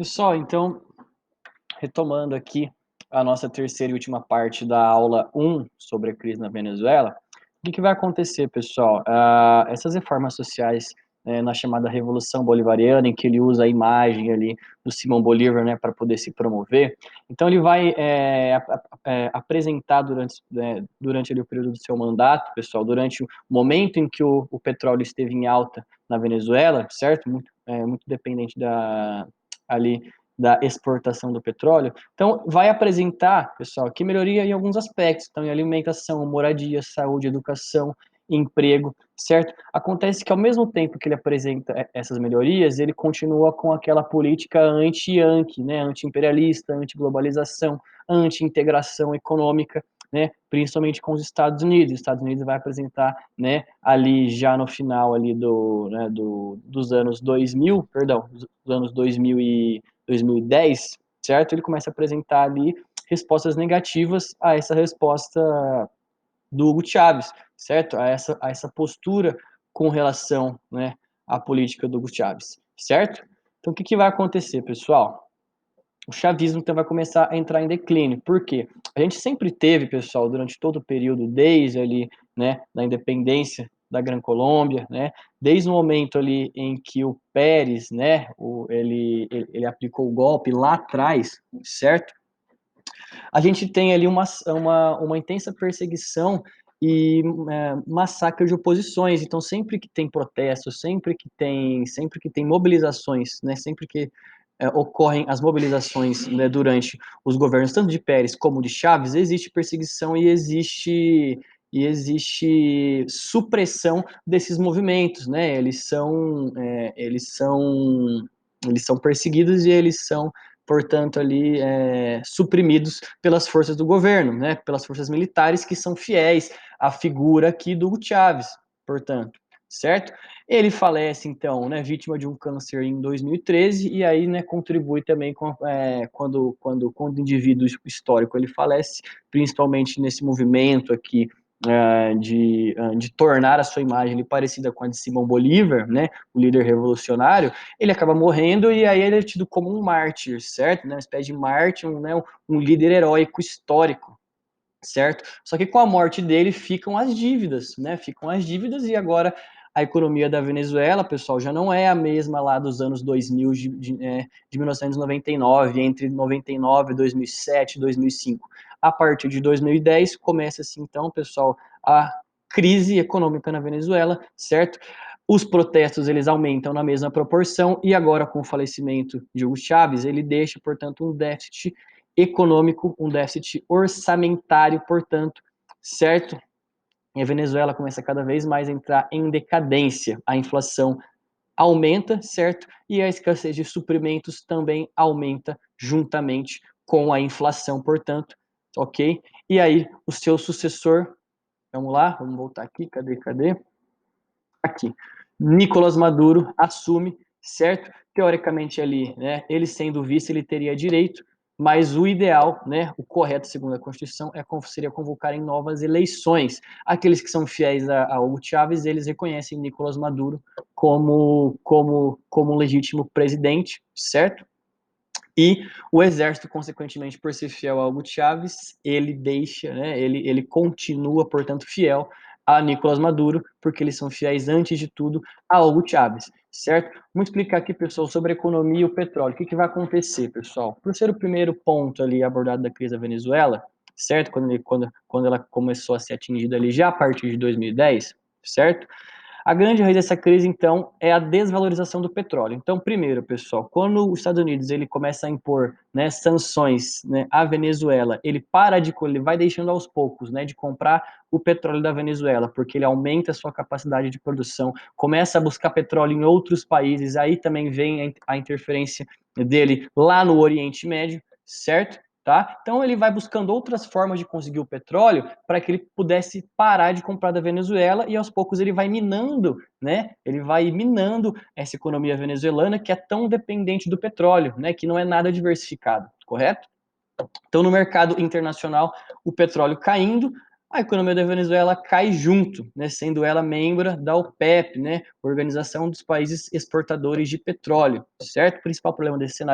Pessoal, então, retomando aqui a nossa terceira e última parte da aula 1 sobre a crise na Venezuela, o que vai acontecer, pessoal? Essas reformas sociais, na chamada Revolução Bolivariana, em que ele usa a imagem ali do Simão Bolívar, né, para poder se promover, então ele vai apresentar durante ali, o período do seu mandato, pessoal, durante o momento em que o petróleo esteve em alta na Venezuela, certo? Muito dependente ali da exportação do petróleo. Então, vai apresentar, pessoal, que melhoria em alguns aspectos, então, em alimentação, moradia, saúde, educação, emprego, certo? Acontece que, ao mesmo tempo que ele apresenta essas melhorias, ele continua com aquela política anti-Yankee, né, anti-imperialista, anti-globalização, anti-integração econômica, né, principalmente com os Estados Unidos. Os Estados Unidos vai apresentar, né, ali já no final ali dos anos 2000, perdão, dos anos 2010, certo? Ele começa a apresentar ali respostas negativas a essa resposta do Hugo Chávez, certo? A essa postura com relação, né, à política do Hugo Chávez, certo? Então, o que vai acontecer, pessoal? O chavismo então vai começar a entrar em declínio. Por quê? A gente sempre teve, pessoal, durante todo o período, desde ali, né, da independência da Gran Colômbia, né, desde o momento ali em que o Pérez, né, ele aplicou o golpe lá atrás, certo? A gente tem ali uma intensa perseguição e massacre de oposições. Então, sempre que tem protestos, sempre que tem mobilizações, né, sempre que ocorrem as mobilizações, né, durante os governos, tanto de Pérez como de Chaves, existe perseguição e existe supressão desses movimentos, né? Eles são perseguidos e eles são, portanto, ali suprimidos pelas forças do governo, né? Pelas forças militares que são fiéis à figura aqui do Hugo Chávez, portanto, certo? Ele falece, então, né, vítima de um câncer em 2013, e aí, né, contribui também quando o indivíduo histórico ele falece, principalmente nesse movimento aqui de tornar a sua imagem ali parecida com a de Simão Bolívar, né, o líder revolucionário. Ele acaba morrendo e aí ele é tido como um mártir, certo? Né, uma espécie de mártir, um líder heróico histórico, certo? Só que com a morte dele ficam as dívidas, né? Ficam as dívidas e agora a economia da Venezuela, pessoal, já não é a mesma lá dos anos 2000, de 1999, entre 99, 2007, 2005. A partir de 2010 começa-se então, pessoal, a crise econômica na Venezuela, certo? Os protestos eles aumentam na mesma proporção e agora com o falecimento de Hugo Chávez, ele deixa, portanto, um déficit econômico, um déficit orçamentário, portanto, certo? E a Venezuela começa cada vez mais a entrar em decadência. A inflação aumenta, certo? E a escassez de suprimentos também aumenta juntamente com a inflação, portanto, ok? E aí, o seu sucessor, vamos lá, vamos voltar aqui, cadê? Aqui. Nicolás Maduro assume, certo? Teoricamente ali, né, ele sendo vice, ele teria direito, mas o ideal, né, o correto segundo a Constituição seria convocar em novas eleições. Aqueles que são fiéis a Hugo Chávez, eles reconhecem Nicolás Maduro como um legítimo presidente, certo? E o exército, consequentemente, por ser fiel a Hugo Chávez, ele deixa, né, ele continua, portanto, fiel a Nicolás Maduro, porque eles são fiéis, antes de tudo, a Hugo Chávez, certo? Vamos explicar aqui, pessoal, sobre a economia e o petróleo. O que vai acontecer, pessoal? Por ser o primeiro ponto ali abordado da crise da Venezuela, certo? Quando ela começou a ser atingida ali já a partir de 2010, certo? A grande raiz dessa crise, então, é a desvalorização do petróleo. Então, primeiro, pessoal, quando os Estados Unidos ele começa a impor, né, sanções, né, à Venezuela, ele vai deixando aos poucos, né, de comprar o petróleo da Venezuela, porque ele aumenta a sua capacidade de produção, começa a buscar petróleo em outros países, aí também vem a interferência dele lá no Oriente Médio, certo? Tá? Então ele vai buscando outras formas de conseguir o petróleo para que ele pudesse parar de comprar da Venezuela e aos poucos ele vai minando, né? Ele vai minando essa economia venezuelana que é tão dependente do petróleo, né? Que não é nada diversificado, correto? Então no mercado internacional o petróleo caindo, a economia da Venezuela cai junto, né? Sendo ela membro da OPEP, né? Organização dos Países Exportadores de Petróleo, certo? O principal problema desse cenário